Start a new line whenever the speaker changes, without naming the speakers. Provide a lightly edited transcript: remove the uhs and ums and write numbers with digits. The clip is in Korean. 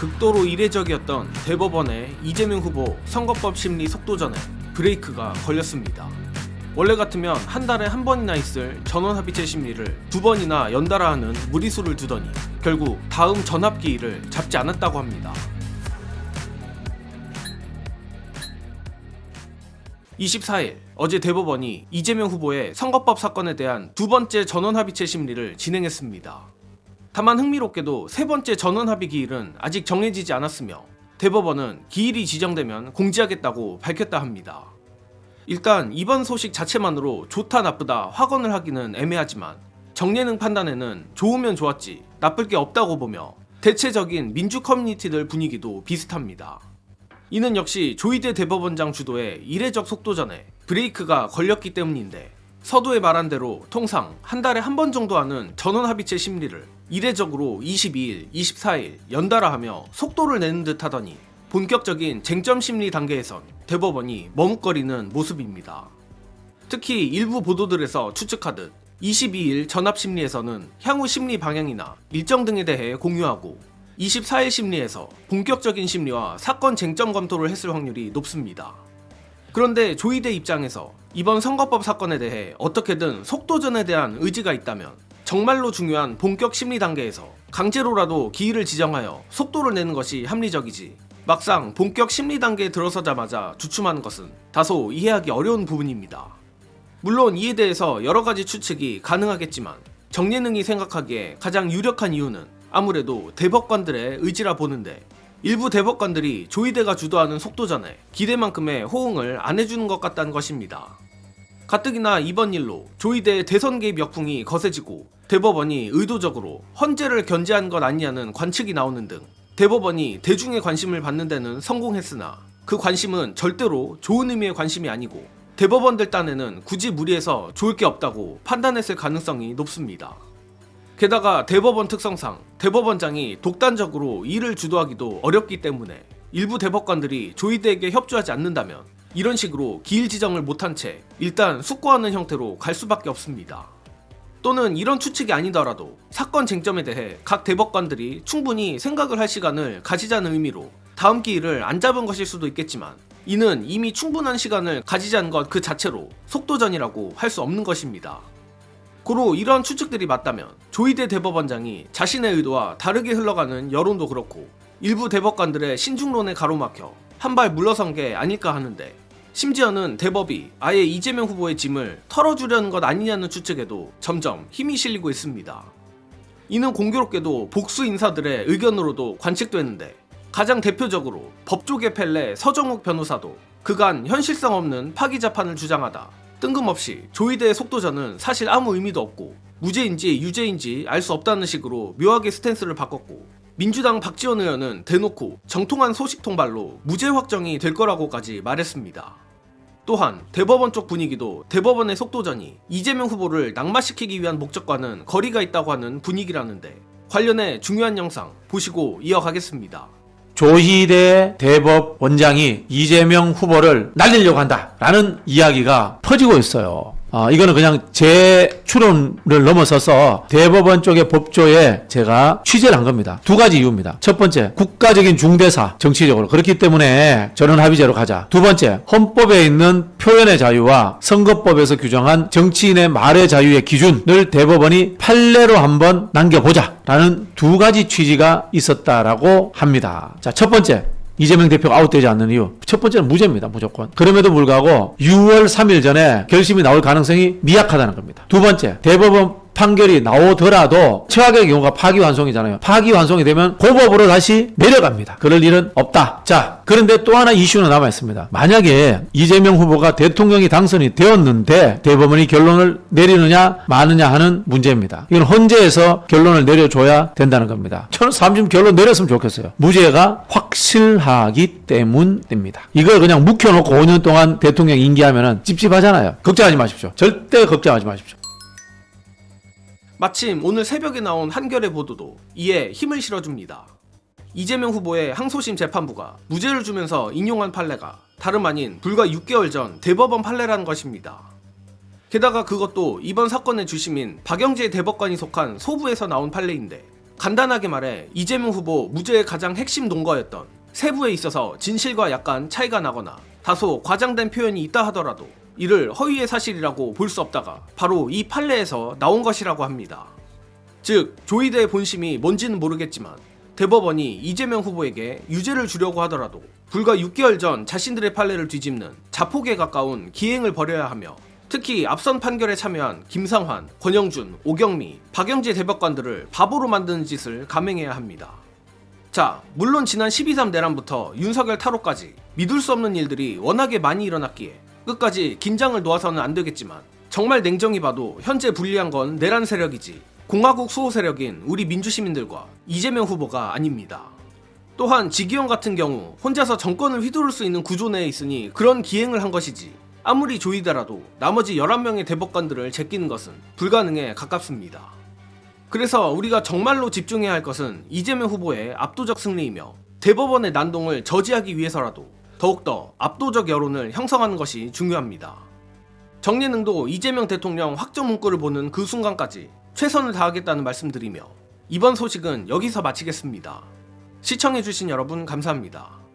극도로 이례적이었던 대법원의 이재명 후보 선거법 심리 속도전에 브레이크가 걸렸습니다. 원래 같으면 한 달에 한 번이나 있을 전원합의체 심리를 두 번이나 연달아 하는 무리수를 두더니 결국 다음 전합기일을 잡지 않았다고 합니다. 24일 어제 대법원이 이재명 후보의 선거법 사건에 대한 두 번째 전원합의체 심리를 진행했습니다. 다만 흥미롭게도 세 번째 전원합의 기일은 아직 정해지지 않았으며 대법원은 기일이 지정되면 공지하겠다고 밝혔다 합니다. 일단 이번 소식 자체만으로 좋다 나쁘다 확언을 하기는 애매하지만 정예능 판단에는 좋으면 좋았지 나쁠 게 없다고 보며 대체적인 민주 커뮤니티들 분위기도 비슷합니다. 이는 역시 조희대 대법원장 주도의 이례적 속도전에 브레이크가 걸렸기 때문인데 서두에 말한 대로 통상 한 달에 한 번 정도 하는 전원합의체 심리를 이례적으로 22일, 24일 연달아 하며 속도를 내는 듯 하더니 본격적인 쟁점 심리 단계에선 대법원이 머뭇거리는 모습입니다. 특히 일부 보도들에서 추측하듯 22일 전합 심리에서는 향후 심리 방향이나 일정 등에 대해 공유하고 24일 심리에서 본격적인 심리와 사건 쟁점 검토를 했을 확률이 높습니다. 그런데 조희대 입장에서 이번 선거법 사건에 대해 어떻게든 속도전에 대한 의지가 있다면 정말로 중요한 본격 심리 단계에서 강제로라도 기일을 지정하여 속도를 내는 것이 합리적이지 막상 본격 심리 단계에 들어서자마자 주춤하는 것은 다소 이해하기 어려운 부분입니다. 물론 이에 대해서 여러가지 추측이 가능하겠지만 정예능이 생각하기에 가장 유력한 이유는 아무래도 대법관들의 의지라 보는데 일부 대법관들이 조희대가 주도하는 속도전에 기대만큼의 호응을 안 해주는 것 같다는 것입니다. 가뜩이나 이번 일로 조희대의 대선 개입 역풍이 거세지고 대법원이 의도적으로 헌재를 견제한 것 아니냐는 관측이 나오는 등 대법원이 대중의 관심을 받는 데는 성공했으나 그 관심은 절대로 좋은 의미의 관심이 아니고 대법원들 딴에는 굳이 무리해서 좋을 게 없다고 판단했을 가능성이 높습니다. 게다가 대법원 특성상 대법원장이 독단적으로 일을 주도하기도 어렵기 때문에 일부 대법관들이 조희대에게 협조하지 않는다면 이런 식으로 기일 지정을 못한 채 일단 숙고하는 형태로 갈 수밖에 없습니다. 또는 이런 추측이 아니더라도 사건 쟁점에 대해 각 대법관들이 충분히 생각을 할 시간을 가지자는 의미로 다음 기일을 안 잡은 것일 수도 있겠지만 이는 이미 충분한 시간을 가지자는 것 그 자체로 속도전이라고 할 수 없는 것입니다. 고로 이러한 추측들이 맞다면 조희대 대법원장이 자신의 의도와 다르게 흘러가는 여론도 그렇고 일부 대법관들의 신중론에 가로막혀 한 발 물러선 게 아닐까 하는데 심지어는 대법이 아예 이재명 후보의 짐을 털어주려는 것 아니냐는 추측에도 점점 힘이 실리고 있습니다. 이는 공교롭게도 복수 인사들의 의견으로도 관측되는데 가장 대표적으로 법조계 펠레 서정욱 변호사도 그간 현실성 없는 파기 재판을 주장하다 뜬금없이 조희대의 속도전은 사실 아무 의미도 없고 무죄인지 유죄인지 알 수 없다는 식으로 묘하게 스탠스를 바꿨고 민주당 박지원 의원은 대놓고 정통한 소식 통발로 무죄 확정이 될 거라고까지 말했습니다. 또한 대법원 쪽 분위기도 대법원의 속도전이 이재명 후보를 낙마시키기 위한 목적과는 거리가 있다고 하는 분위기라는데 관련해 중요한 영상 보시고 이어가겠습니다.
조희대 대법원장이 이재명 후보를 날리려고 한다라는 이야기가 퍼지고 있어요. 이거는 그냥 제 추론을 넘어서서 대법원 쪽의 법조에 제가 취재를 한 겁니다. 두 가지 이유입니다. 첫 번째, 국가적인 중대사, 정치적으로. 그렇기 때문에 전원합의제로 가자. 두 번째, 헌법에 있는 표현의 자유와 선거법에서 규정한 정치인의 말의 자유의 기준을 대법원이 판례로 한번 남겨보자. 라는 두 가지 취지가 있었다라고 합니다. 자, 첫 번째. 이재명 대표가 아웃되지 않는 이유. 첫 번째는 무죄입니다. 무조건. 그럼에도 불구하고 6월 3일 전에 결심이 나올 가능성이 미약하다는 겁니다. 두 번째, 대법원 판결이 나오더라도 최악의 경우가 파기환송이잖아요. 파기환송이 되면 고법으로 다시 내려갑니다. 그럴 일은 없다. 자, 그런데 또 하나 이슈는 남아있습니다. 만약에 이재명 후보가 대통령이 당선이 되었는데 대법원이 결론을 내리느냐 마느냐 하는 문제입니다. 이건 헌재에서 결론을 내려줘야 된다는 겁니다. 저는 3심 결론 내렸으면 좋겠어요. 무죄가 확실하기 때문입니다. 이걸 그냥 묵혀놓고 5년 동안 대통령 임기하면 찝찝하잖아요. 걱정하지 마십시오. 절대 걱정하지 마십시오.
마침 오늘 새벽에 나온 한겨레 보도도 이에 힘을 실어줍니다. 이재명 후보의 항소심 재판부가 무죄를 주면서 인용한 판례가 다름 아닌 불과 6개월 전 대법원 판례라는 것입니다. 게다가 그것도 이번 사건의 주심인 박영재 대법관이 속한 소부에서 나온 판례인데 간단하게 말해 이재명 후보 무죄의 가장 핵심 논거였던 세부에 있어서 진실과 약간 차이가 나거나 다소 과장된 표현이 있다 하더라도 이를 허위의 사실이라고 볼 수 없다가 바로 이 판례에서 나온 것이라고 합니다. 즉 조이대의 본심이 뭔지는 모르겠지만 대법원이 이재명 후보에게 유죄를 주려고 하더라도 불과 6개월 전 자신들의 판례를 뒤집는 자폭에 가까운 기행을 벌여야 하며 특히 앞선 판결에 참여한 김상환, 권영준, 오경미, 박영재 대법관들을 바보로 만드는 짓을 감행해야 합니다. 자, 물론 지난 12.3 내란부터 윤석열 탈옥까지 믿을 수 없는 일들이 워낙에 많이 일어났기에 끝까지 긴장을 놓아서는 안 되겠지만 정말 냉정히 봐도 현재 불리한 건 내란 세력이지 공화국 수호 세력인 우리 민주시민들과 이재명 후보가 아닙니다. 또한 지기현 같은 경우 혼자서 정권을 휘두를 수 있는 구조 내에 있으니 그런 기행을 한 것이지 아무리 조이더라도 나머지 11명의 대법관들을 제끼는 것은 불가능에 가깝습니다. 그래서 우리가 정말로 집중해야 할 것은 이재명 후보의 압도적 승리이며 대법원의 난동을 저지하기 위해서라도 더욱더 압도적 여론을 형성하는 것이 중요합니다. 정예능도 이재명 대통령 확정 문구를 보는 그 순간까지 최선을 다하겠다는 말씀드리며 이번 소식은 여기서 마치겠습니다. 시청해주신 여러분 감사합니다.